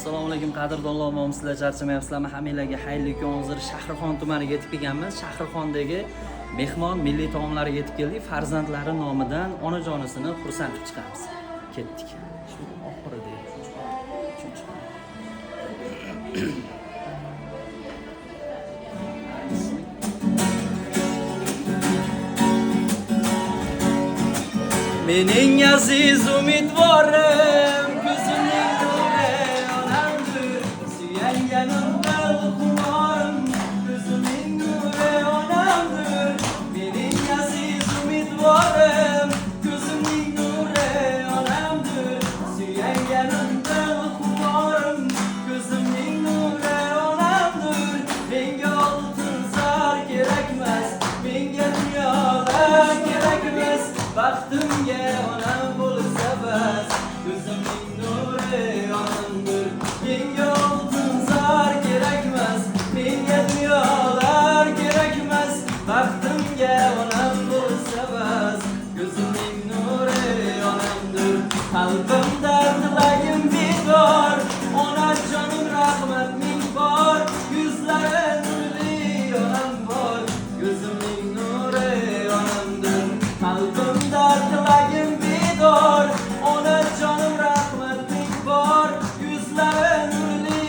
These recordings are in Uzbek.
Assalomu alaykum qadrdonlar, sizlar charchamayapsizlarmi? Hammanglarga xayrli kun. Hozir Shahrixon tumaniga yetib kelganmiz. Shahrixondagi mehmon milliy taomlariga yetib keldik. Farzandlari nomidan onajonisini xursand qilib chiqamiz. Ketdik. Shu oxirida. Mening aziz umidvorim, ko'zimning nuri onamdir, suyanganimda qumorim, ko'zimning nuri onamdir. Mening aziz umidvorim, ko'zimning nuri onamdir, suyanganimda qumorim, ko'zimning nuri onamdir. Menga oltin zar kerakmas, menga dunyolar kerakmas. Baxtimga onam bo'lsa bas, ko'zimning nuri onamdir. Menga oltin zar kerakmas, menga dunyolar kerakmas. Baxtimga onam bo'lsa bas, ko'zimning nuri onamdir. Qalbimda tilagim bedor, onajonim rahmat ming bor. Yuzlari nurli onam bor, ko'zimning nuri onamdir. Qalbimda tilagim bedor, onajonim rahmat ming bor. Yuzlari nurli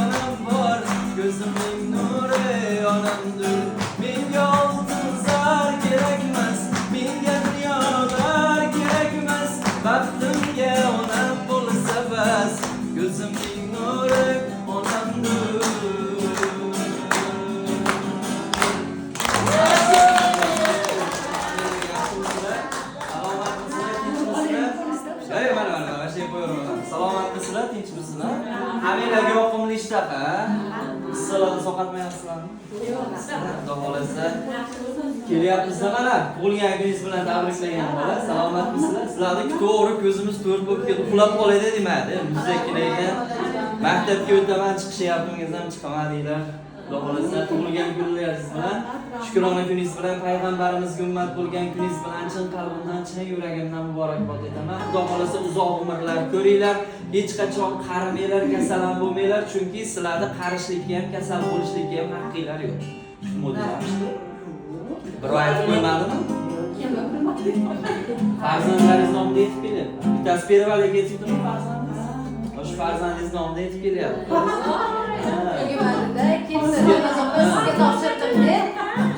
onam bor, ko'zimning nuri onamdir. Menga oltin zar kerakmas, menga dunyolar kerakmas. Baxtimga onam bo'lsa bas, ko'zimning nuri onamdir. Salomatmisizlar, tinchmisizlar? Hammanglarga yoqimli ishtaqa. Issiqlarda sovqatmayapsizlarmi? Yo'q. Xudo xolasa kelyapmizlar mana. Tug'ilgan kuningiz bilan tabriklagan bola. Salomatmisizlar? Sizlarni to'g'ri ko'zimiz to'rt bo'lib ketib uxlab qolay demadi. Muzakirga maktabga o'taman chiqishyapmiz ham chiqamadinglar. Xudo xolasa tug'ilgan kunlaringiz bilan, shukrona kuningiz bilan, payg'ambarimizga ummat bo'lgan kuningiz bilan chin qalbimdan, chin yuragimdan muborakbod etaman. Xudo xolasa uzoq umrlar ko'ringlar, hech qachon qarimanglar, kasal ham bo'lmanglar, chunki sizlarda qarishlikka ham, kasal bo'lishlikka ham haqqinglar yo'q. Shu modellarni bir aytib qo'ymadimi? Farzandlaringiz nomiga yetib kelyapti. Bittasi Pervaliga yetib farzandingiz. Shu farzandingiz nomiga yetib kelyapti.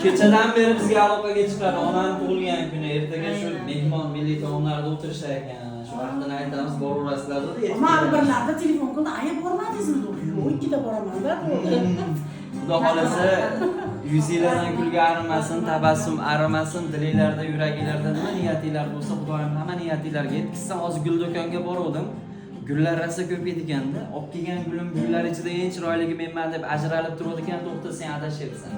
Kechadan beri bizga aloqaga chiqadi. Onam tug'ilgan kuni, ertaga shu mehmon milliy taomlarda o'tirishar ekan. Shu vaqtini aytamiz, boraverasizlar dedi. Mana birlarda telefon qildi, "Aya bormadingizmi?" dedi. "Yo'q, ikkita boraman-da." Xudo xolasa yuzinglardan kulgi arimasin, tabassum arimasin, dilinglarda, yuraginglarda nima niyatinglar bo'lsa, Xudoyim hamma niyatinglarga yetkazsin. Hozir gul do'konga borgandim. Gullar rosa ko'p ediganda, olib kelgan gulim gullar ichida eng chiroyligi menman deb ajralib turadi ekan, to'xta sen adashyapsan.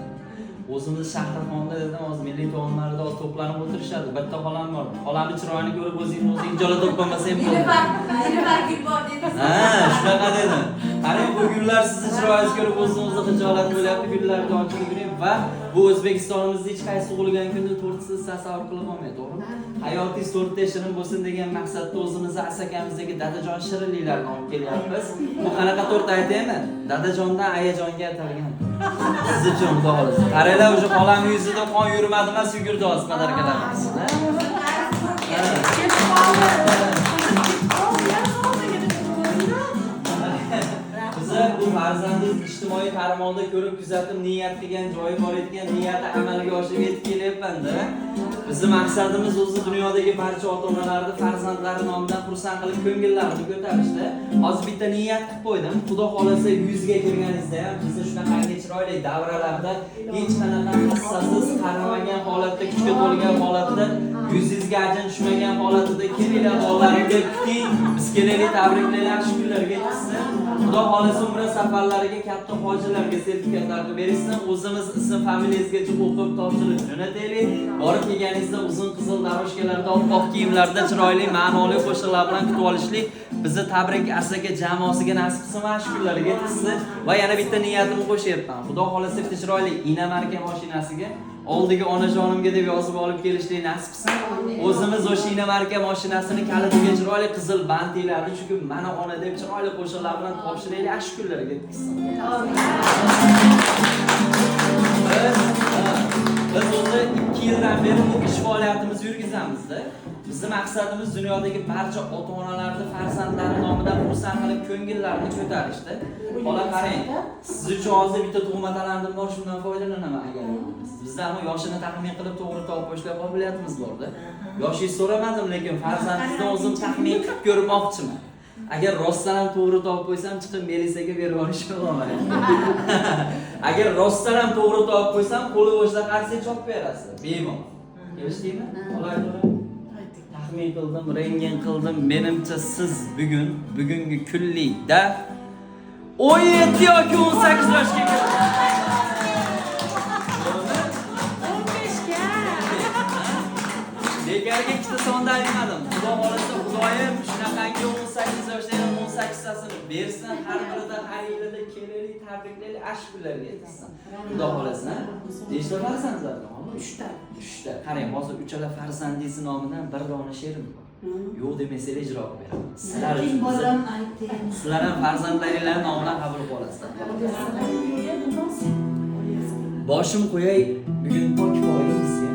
O'zimiz Shahrixonda dedim, hozir milliy taomlarda to'planib o'tirishadi. Bitta xolam bor. Xolamning chiroyini ko'rib o'zingni o'zing ijola topolmasa ham bo'ladi. Nilufar bor dedi. Shunaqa dedim. Qarang, bu gullar sizni chiroyingizni ko'rib o'zingizni xijolat bo'lyapti, gullarni ochib yuring va bu O'zbekistonimizda hech qaysi tug'ilgan kunni to'rtsiz tasavvur qilib olmaydi, to'g'rimi? Hayotingiz to'rtta shirin bo'lsin degan maqsadda o'zimizni asakamizdagi dadajon shirinliklarni olib kelyapmiz. Bu qanaqa to'rt aytaymi? Dadajondan ayajonga atalgan. Siz uchun xudo xolasa. Qaranglar, o'sha xolamning yuzida qon yurmadi emas, yugurdi hozir padarkalarimiz. Bu farzandingiz ijtimoiy tarmoqda ko'rib kuzatib niyat qilgan joyi bor ekan, niyati amalga oshib yetib kelyapman-da. Bizning maqsadimiz o'zi dunyodagi barcha ota-onalarni farzandlari nomidan xursand qilib ko'ngillarini ko'tarishda. Hozir bitta niyat qilib qo'ydim. Xudo xolasa 100 ga kirganingizda ham bizni shunaqangi chiroyli davralarda hech qanaqa hassasiz, qaramagan holatda, kuchga to'lgan holatda, yuzingizga ajin tushmagan holatda kelinglar, Allohga kuting. Biz kelaylik, tabriklaylar, shu kunlarga yetkazsin. Xudo xolasa umra safarlariga, katta hojilarga sertifikatlarni berishsin. O'zimiz ism familiyangizgacha o'qib topshirib jo'nataylik. Borib kelganingizda uzun qizil daroshkalarda, oppoq kiyimlarda chiroyli, ma'noli qo'shiqlar bilan kutib olishlik bizni tabrik asaka jamoasiga nasib qilsin, mana shu kunlarga yetkazsin. Va yana bitta niyatimni qo'shyapman. Xudo xolasa bitta chiroyli Inamarka mashinasiga oldiga onajonimga deb yozib olib kelishlik nasib qilsin. O'zimiz o'sha Inomarka mashinasini kalitiga chiroyli qizil bandiylarni chunki mana ona deb chiroyli qo'shiqlar bilan topshiraylik, ash kunlariga yetkazsin. Biz o'zi 2 yildan beri bu ish faoliyatimizni yurgizamizda. Bizning maqsadimiz dunyodagi barcha ota-onalarni farzandlari nomidan xursand qilib ko'ngillarini ko'tarishdi. Bola qarang, siz uchun hozir bitta tug'ma talantim bor, shundan foydalanaman agar. Bizda ham yoshini taxmin qilib to'g'ri topib qo'yishga qobiliyatimiz bor-da. Yoshingiz so'ramadim, lekin farzandingizni o'zim taxmin qilib ko'rmoqchiman. Agar rostdan ham to'g'ri topib qo'ysam, chiqib Melisaga berib yuborishga olmayman. Agar rostdan ham to'g'ri topib qo'ysam, qo'li bo'shda qarsak chopib berasiz. Bemalol. Kelishdingmi? Taxmin qildim, rangin qildim. Menimcha siz bugungi kunlikda 17 yoki 18 yoshga bekarga ikkita sonda aytmadim. Xudo xolasa Xudoyim shunaqangi 18 yoshlarga 18 tasini bersin, har birida har yilida kelaylik, tabriklaylik, ash kunlarga yetkazsin. Xudo xolasa. Nechta farzandlar bor? 3 ta. 3 ta. Qarang, hozir uchala farzandingiz nomidan bir dona she'rim bor. Yo'q demasanglar ijro qilib beraman. Sizlar uchun bolam ayting. Sizlar ham farzandlaringlar nomidan qabul qilib olasizlar. Boshim qo'yay bugun pok poyingizga.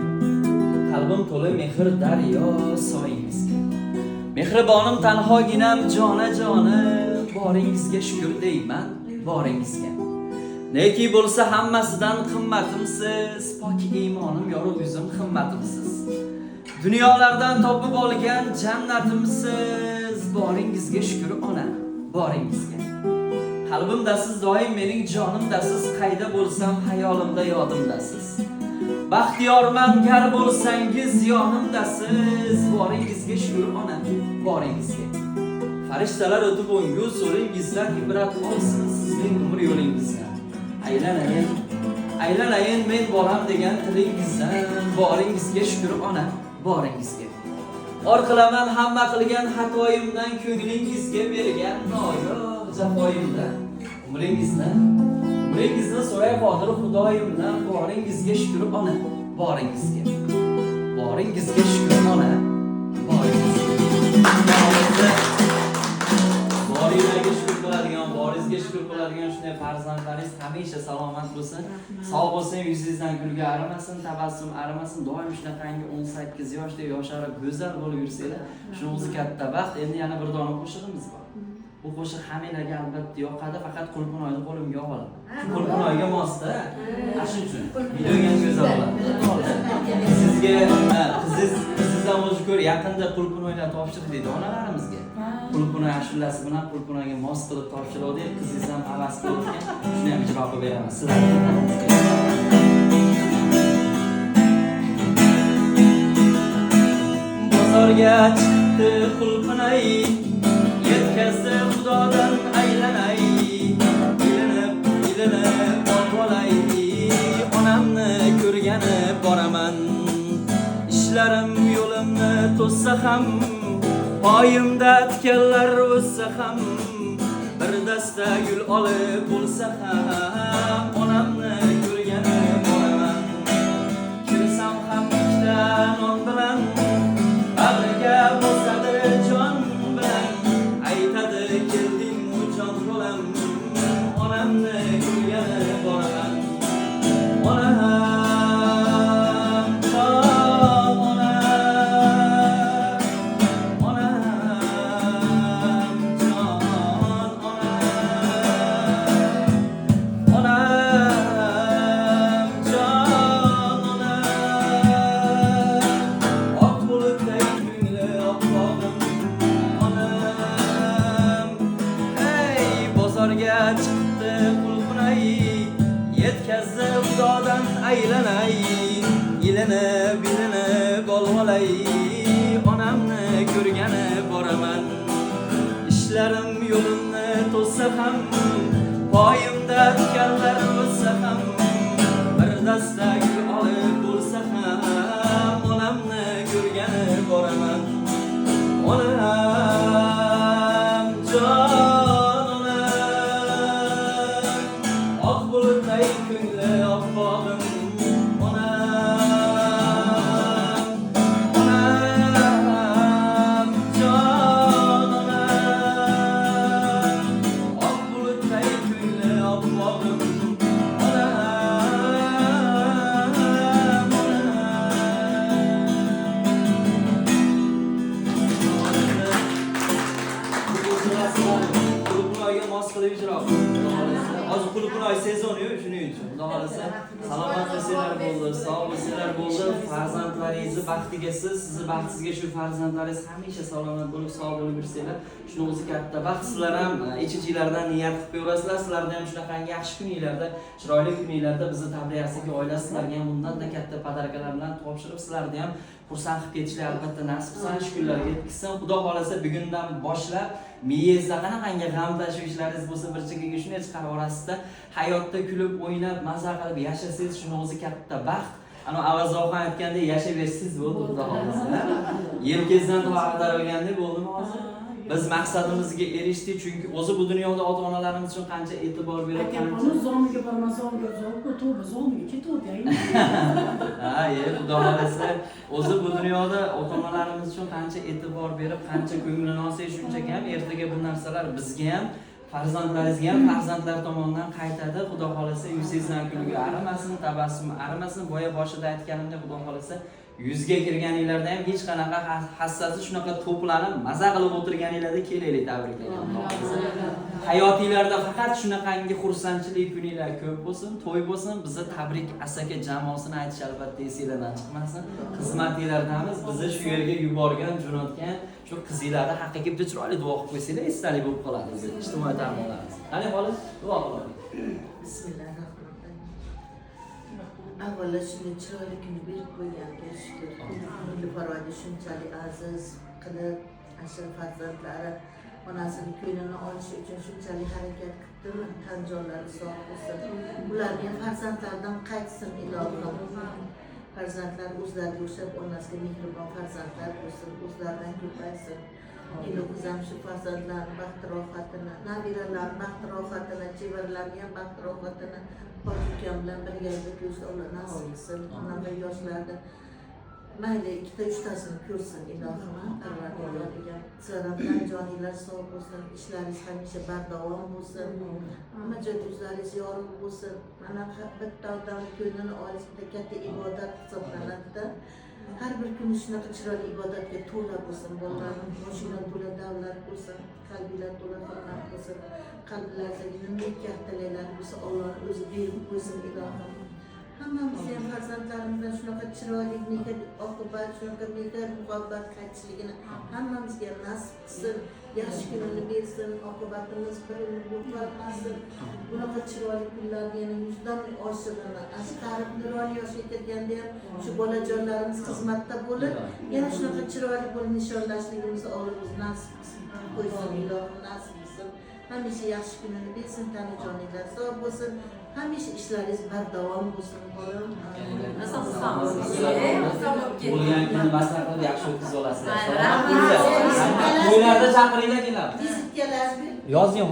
Qalbim to'la mehr daryo soyingizga. Mehribonim tanhoginam jona boringizga shukr deyman boringizga. Neki bo'lsa hammasidan qimmatimsiz, pok iymonim yorug' yuzim himmatimsiz. Dunyolardan topib olgan jannatimsiz, boringizga shukr ona boringizga. Qalbimdasiz doim mening jonimdasiz, qayda bo'lsam hayolimda yodimdasiz. Baxtiyorman gar bo'lsangiz yonimdasiz, boringizga shukr ona boringizga. Farishtalar o'tib o'ngu so'ringizdan ibrat olsin sizning umr yo'lingizdan. Aylanayin men boram degan tilingizdan, boringizga shukr ona boringizga. Or qilaman hamma qilgan xatoyimdan, ko'nglingizga bergan noyob jafoyimdan. Umringizni so'ray qodir Xudoyimdan, boringizga shukr ona boringizga. Boringizga shukr ona boringizga. Boringizga shukr qiladigan, boringizga shukr qiladigan shunday farzandlaringiz hamisha salomat bo'lsin. Sog' bo'lsin, yuzingizdan kulgi arimasin, tabassum arimasin. Doim shunaqangi 18 yoshda yosharib go'zal bo'lib yursanglar, shuning o'zi katta baxt. Endi yana bir dona qo'shig'imiz bor. Bu qo'shiq hammalarga albatta yoqadi, faqat Qulqunoyni qo'limga olaman. Qulqunoyga mosda. Shuning uchun videoga ham go'zal bo'ladi. Sizga sizdan o'zi ko'r yaqinda Qulqunoylar topshiriq deydi onalarimizga. Qulqunoy ashulasi bilan Qulqunoyga mos qilib topshiradi. Qizingiz ham havas qilgan. Shuni ham ijro qilib beraman sizlarga. Bozorga chiqdi Qulqunoy, yetkazdi Xudodan aylanay, ilinib olay, onamni ko'rgani boraman. Ishlarim yo'limni to'ssa ham, poyimda tikanlar o'ssa ham, bir dasta gul olib bo'lsa ham, onamni ko'rgani boraman. Kirsam ham ikkita non bilan, bag'riga bosadi jon bilan, aytadi keldingmi jon bolam, onamni ko'rgani boraman. Onam jon onam jon onam jon oq bulutday ko'ngli oqlog'im onam. Ey bozorga chiqdi Qulqunoy, yetkazdi Xudodan aylanay, ilinib olay, onamni ko'rgani boraman. Ishlarim yo'limni to'ssa ham, poyimda tikanlar o'ssa ham, bir dasta gul olib bo'lsa ham, onamni ko'rgani boraman. Onam jon onam, oq bulutday ko'ngli oq bog'im onam. iltimos qilib ijro qiling. Xudo xolasa. Hozir qulupni oy sezoni shuning uchun. Xudo xolasa salomat bo'lsanglar bo'ldi, sog' bo'lsanglar bo'ldi. Farzandlaringizni baxtiga sizni baxtingizga shu farzandlaringiz hamisha salomat bo'lib, sog' bo'lib yursanglar, shuni o'zi katta baxt. Sizlar ham ich-ichinglardan niyat qilib ko'rasizlar. Sizlarda ham shunaqangi yaxshi kuninglarda, chiroyli kuninglarda bizni tabriyasiga oilasi sizlarga ham bundan katta podarkalar bilan topshirib, sizlarni ham xursand qilib ketishlar albatta nasib qilsin, shu kunlarga yetkazsin. Xudo xolasa bugundan boshlab miyangizda qanaqangi g'am tashvishlaringiz bo'lsa bir chekkaga shunday chiqarib olasizda, hayotda kulib, o'ynab, maza qilib yashasangiz, shuni o'zi katta baxt. Ana Avazovxon aytgandek yashayversangiz bo'ldi, Xudo xolasa. Yelkangizdan to'g'ri olgandek bo'ldimi hozir? Biz maqsadimizga erishdik, chunki o'zi bu dunyoda ota-onalarimiz uchun qancha e'tibor berib, qancha zomiga bormasam, to'g'ri zomiga ketuvdi. Ha, Xudo xolasa, o'zi bu dunyoda ota-onalarimiz uchun qancha e'tibor berib, qancha ko'nglini olsak, shunchaki ham ertaga bu narsalar bizga ham, farzandlaringizga ham farzandlar tomonidan qaytadi. Xudo xolasa, yuzingizdan kulgi arimasin, tabassum arimasin. Boya boshida aytganimdek, Xudo xolasa, yuzga kirganinglarda ham hech qanaqa hassasi shunaqa to'planib, maza qilib o'tirganinglarda kelaylik tabriklayman. Hayotinglarda faqat shunaqangi xursandchilik kuninglar ko'p bo'lsin, to'y bo'lsin. Bizni tabrik asaka jamoasini aytish albatta esinglardan chiqmasin. Xizmatinglardamiz, bizni shu yerga yuborgan, jo'natgan shu qizinglarni haqqiga bitta chiroyli duo qilib qo'ysanglar, esdalik bo'lib qoladi bizni ijtimoiy tarmoqlarimiz. Qani xolos, duo qiling. Bismillahirrohmanirrohim. Avvalo shunday chiroyli kunni berib qo'yganiga shukr. Ko'ngli faroyda shunchalik aziz qilib, ashir farzandlari onasini ko'nglini olish uchun shunchalik harakat qildi. Tan jonlari sog' bo'lsin. Ularni farzandlaridan qaytsin ilohim. Farzandlar o'zlariga o'xshab onasiga mehribon farzandlar bo'lsin, o'zlaridan ko'paysin. Ilohim shu farzandlarni baxt rohatini, nabiralarni baxt rohatini, chevarlarni ham baxt rohatini Hojikam bilan birgalikda ko'rishni Alloh nasib qilsin. Unaqa yoshlarda mayli ikkita uchtasini ko'rsin ilohim. Parvardigoriga sizlardan joninglar sog' bo'lsin, ishlaringiz hamisha bardavom bo'lsin. Hamma joyda o'zlaringiz yorug' bo'lsin. Mana bitta odamning ko'nglini olish katta ibodat hisoblanadi. Har bir kun shunaqa chiroyli ibodatga to'la bo'lsin. Bolalarning boshingdan to'la davlat bo'lsin, qalbinglar to'la farxat bo'lsin. Qalblaridagi nima kattaliklar bo'lsa Alloh o'zi berib qo'ysin ilohim. Hammamiz ham farzandlarimizdan shunaqa chiroyli mehr oqibat, shunaqa mehr muhabbat qaytishligini hammamizga nasib qilsin. Yaxshi kunini bersin, oqibatimiz birini yo'qotmasin. Bunaqa chiroyli kunlarni yana yuzdan oshig'ini, asqarib nuroniy yoshga kirganda ham shu bolajonlarimiz xizmatda bo'lib, yana shunaqa chiroyli bo'lib nishonlashligimizni Alloh o'zi nasib qilsin. Qo'ysin ilohim nasib qilsin. Hamisha yaxshi kunini bersin, tani joninglar sog' bo'lsin. Hamisha ishlaringiz bardavom bo'lsin. Bo'lgan kunni maslahat qilib yaxshi o'tkazib olasizlar. To'ylarda chaqiringlar keladi. Vizitkalar Yozing.